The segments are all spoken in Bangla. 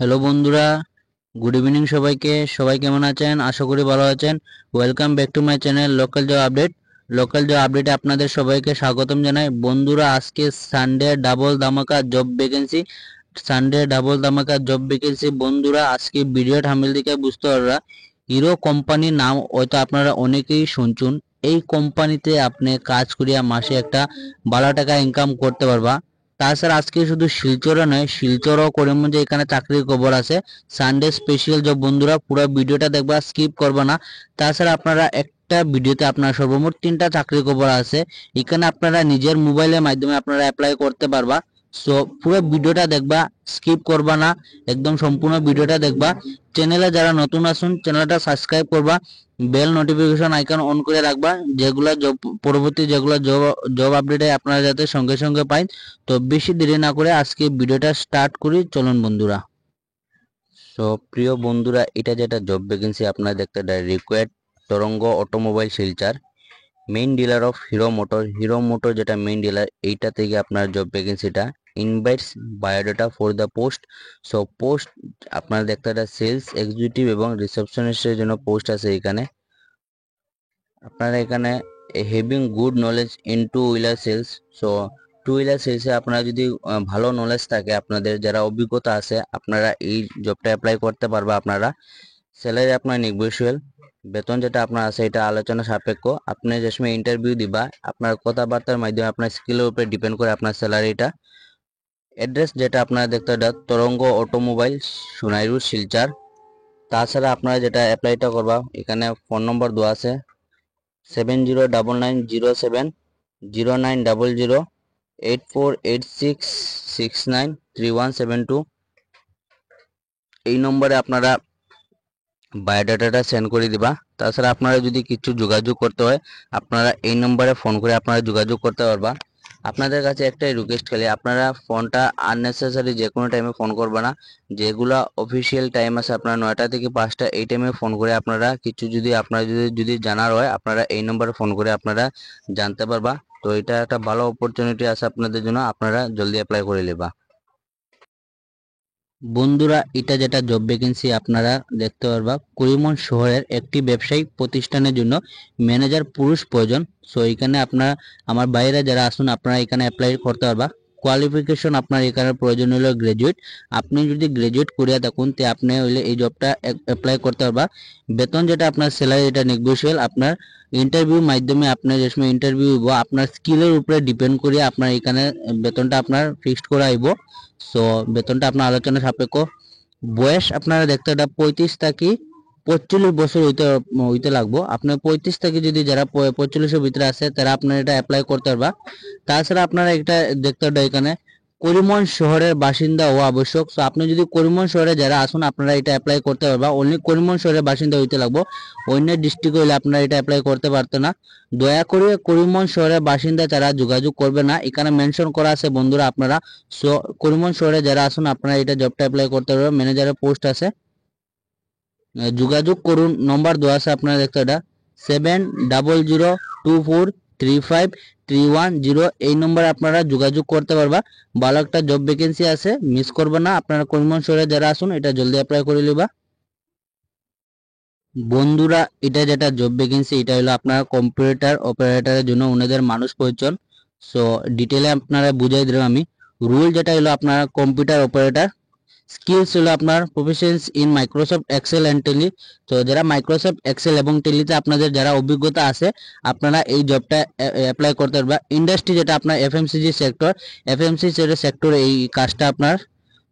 হ্যালো বন্ধুরা, গুড ইভিনিং সবাইকে। সবাই কেমন আছেন? আশা করি ভালো আছেন। Welcome back to my channel local job update. Local job আপডেটে আপনাদের সবাইকে স্বাগতম জানাই। বন্ধুরা, আজকে সানডে ডাবল ধামাকা জব ভ্যাকেন্সি। বন্ধুরা, আজকে ভিডিও থাম্বনেল দেখে বুঝতে পাররা হিরো কোম্পানির নাম হয়তো আপনারা অনেকেই শুনছুন। এই কোম্পানিতে আপনি কাজ করিয়া মাসে একটা ভালো টাকা ইনকাম করতে পারবা। তাছাড়া আজকে শুধু শিলচরে নয়, শিলচর ও করিমগঞ্জে এখানে চাকরির খবর আছে। Sunday special job. বন্ধুরা, পুরো ভিডিওটা দেখবা, স্কিপ করবা না। তাছাড়া আপনারা একটা ভিডিওতে আপনার সর্বমোট 3টা চাকরির খবর আছে। এখানে আপনারা নিজের মোবাইলের মাধ্যমে আপনারা অ্যাপ্লাই করতে পারবা। সো পুরো ভিডিওটা দেখবা, স্কিপ করবা না, একদম সম্পূর্ণ ভিডিওটা দেখবা। চ্যানেলে যারা নতুন আসুন, চ্যানেলটা সাবস্ক্রাইব করবা, বেল নোটিফিকেশন আইকন অন করে রাখবা, যেগুলা জব পরবর্তী যেগুলা জব জব আপডেটে আপনারা যাতে সঙ্গে সঙ্গে পাই। তো বেশি দেরি না করে আজকে ভিডিওটা স্টার্ট করি, চলুন বন্ধুরা। সো প্রিয় বন্ধুরা, এটা যেটা জব ভ্যাকেন্সি আপনারা দেখতে required Taranga automobile Silchar, main dealer of Hero Motor যেটা মেইন ডিলার, এইটা থেকে আপনার জব ভ্যাকেন্সিটা invites biodata for the post. So post আপনারা দেখতে সেলস এক্সিকিউটিভ এবং রিসেপশনিস্টের জন্য পোস্ট আছে এখানে। আপনারা এখানে having good knowledge in two wheeler sales. So two wheeler সেলসে আপনারা যদি ভালো নলেজ থাকে, আপনাদের যারা অভিজ্ঞতা আছে, আপনারা এই জবটা অ্যাপ্লাই করতে পারবে আপনারা। স্যালারি আপনার নেগোশিয়েবল, বেতন যেটা আপনার আছে এটা আলোচনা সাপেক্ষ। আপনি যে সময় ইন্টারভিউ দিবা, আপনার কথাবার্তার মাধ্যমে আপনার স্কিলের উপরে ডিপেন্ড করে আপনার স্যালারিটা। অ্যাড্রেস যেটা আপনারা দেখতে তরঙ্গ অটোমোবাইল, সোনাইরু, শিলচর। তাছাড়া আপনারা যেটা অ্যাপ্লাইটা করবা, এখানে ফোন নম্বর দেওয়া আছে 7099070900, 8486693172। এই নম্বরে আপনারা বায়োডাটাটা সেন্ড করে দিবা। তাছাড়া আপনারা যদি কিছু যোগাযোগ করতে হয়, আপনারা এই নম্বরে ফোন করে আপনারা যোগাযোগ করতে পারবা। আপনাদের কাছে একটাই রিকোয়েস্ট, খালি আপনারা ফোনটা আননেসেসারি যে কোনো টাইমে ফোন করবে না। যেগুলা অফিসিয়াল টাইম আছে আপনারা 9টা থেকে 5টা, এই টাইমে ফোন করে আপনারা কিছু যদি আপনারা যদি জানার হয়, আপনারা এই নম্বরে ফোন করে আপনারা জানতে পারবা। তো এটা একটা ভালো অপরচুনিটি আছে আপনাদের জন্য, আপনারা জলদি অ্যাপ্লাই করে নেবা। বন্ধুরা, এটা যেটা জব ভ্যাকেন্সি আপনারা দেখতে পারবা, করিমগঞ্জ শহরের একটি ব্যবসায়িক প্রতিষ্ঠানের জন্য ম্যানেজার পুরুষ প্রয়োজন। সো এখানে আপনারা, আমার বাইরে যারা আসুন, আপনারা এখানে অ্যাপ্লাই করতে পারবা। কোয়ালিফিকেশন আপনার এখানে প্রয়োজন হলো গ্রাজুয়েট। আপনি যদি গ্রাজুয়েট করিয়া থাকুন, তে আপনি হইলে এই জবটা অ্যাপ্লাই করতে পারবা। বেতন যেটা আপনার স্যালারি এটা নেগোশিয়েবল। আপনার ইন্টারভিউ মাধ্যমে আপনার যে সময় ইন্টারভিউ হইব, আপনার স্কিলের উপরে ডিপেন্ড করিয়া আপনার এখানে বেতনটা আপনার ফিক্সড করা হইব। সো বেতনটা আপনার আলোচনা সাপেক্ষ। বয়স আপনারা দেখতে, এটা 35 থেকে 45 বছর হইতে হইতে লাগবো। আপনার 35 থেকে যদি যারা 45-এর ভিতরে আছে, তারা আপনার এটা অ্যাপ্লাই করতে পারবা। তাছাড়া আপনারা এটা দেখতে পারবেন, এখানে করিমগঞ্জ শহরের বাসিন্দা হওয়া আবশ্যক। সো আপনি যদি করিমগঞ্জ শহরে যারা আসুন, আপনারা এটা অ্যাপ্লাই করতে পারবা। অনলি করিমগঞ্জ শহরের বাসিন্দা হইতে লাগবো, অন্য ডিস্ট্রিক্ট হইলে আপনারা এটা অ্যাপ্লাই করতে পারতো না। দয়া করে করিমগঞ্জ শহরের বাসিন্দা যারা যোগাযোগ করবে না, এখানে মেনশন করা আছে বন্ধুরা আপনারা। সো করিমগঞ্জ শহরে যারা আসুন, আপনারা এটা জবটা অ্যাপ্লাই করতে পারবেন। ম্যানেজারের পোস্ট আছে, যোগাযোগ করুন। নম্বর দেওয়া আছে আপনারা দেখতে, এটা 700024353110। এই নম্বরে আপনারা যোগাযোগ করতে পারবা। ভালো একটা জব ভ্যাকেন্সি আছে, মিস করবে না। আপনারা করিমগঞ্জ শহরে যারা আসুন, এটা জলদি অ্যাপ্লাই করে নিবা। বন্ধুরা, এটা যেটা জব ভ্যাকেন্সি, এটা হলো আপনার কম্পিউটার অপারেটরের জন্য ওনাদের মানুষ প্রয়োজন। সো ডিটেলে আপনারা বুঝাই দিলাম আমি। রুল যেটা হলো আপনার কম্পিউটার অপারেটর। স্কিলস হলো আপনার proficiency in Microsoft Excel and Tally. তো যারা মাইক্রোসফট এক্সেল এবং টেলিতে আপনাদের যারা অভিজ্ঞতা আছে, আপনারা এই জবটা অ্যাপ্লাই করতে পারবা। ইন্ডাস্ট্রি যেটা আপনার এফএমসিজি সেক্টর, সেক্টরে এই কাজটা আপনার।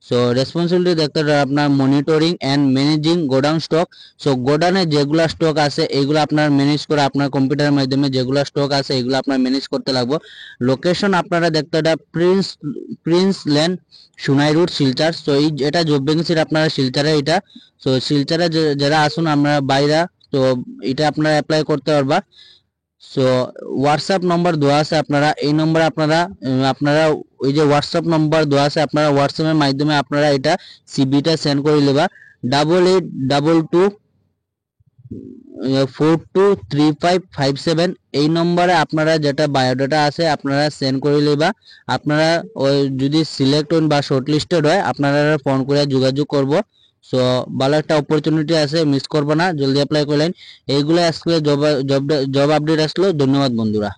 সো রেসপন্সিবিলিটি দেখতে হবে আপনার monitoring and managing godown stock. So গোডাউনে যেগুলো স্টক আছে এইগুলো আপনার ম্যানেজ করে, আপনার কম্পিউটারের মাধ্যমে যেগুলো স্টক আছে এগুলো আপনার ম্যানেজ করতে লাগবে। লোকেশন আপনারা দেখতে হবে Prince land, Sonai road, Silchar. So এই এটা জব ভ্যাকেন্সি আপনারা শিলচরে এটা। সো শিলচরে যারা আসুন আমরা বাইরা, তো এটা আপনারা অ্যাপ্লাই করতে পারবা। সো হোয়াটসঅ্যাপ নম্বর দেওয়া আছে, আপনারা এই নম্বরে আপনারা ওই যে হোয়াটসঅ্যাপ নম্বর দেওয়া আছে, আপনারা হোয়াটসঅ্যাপের মাধ্যমে আপনারা এটা সিভিটা সেন্ড করে নেবা। 8822 423557 এই নম্বরে আপনারা যেটা বায়োডাটা আছে আপনারা সেন্ড করে লিবা। আপনারা ওই যদি সিলেক্ট হন বা শর্টলিস্টেড হয় আপনারা ফোন করে যোগাযোগ করব। সো ভালো একটা অপরচুনিটি আছে, মিস করবো না, জলদি অ্যাপ্লাই করলেন। এইগুলো আজকে জব আপডেট আসলো। ধন্যবাদ বন্ধুরা।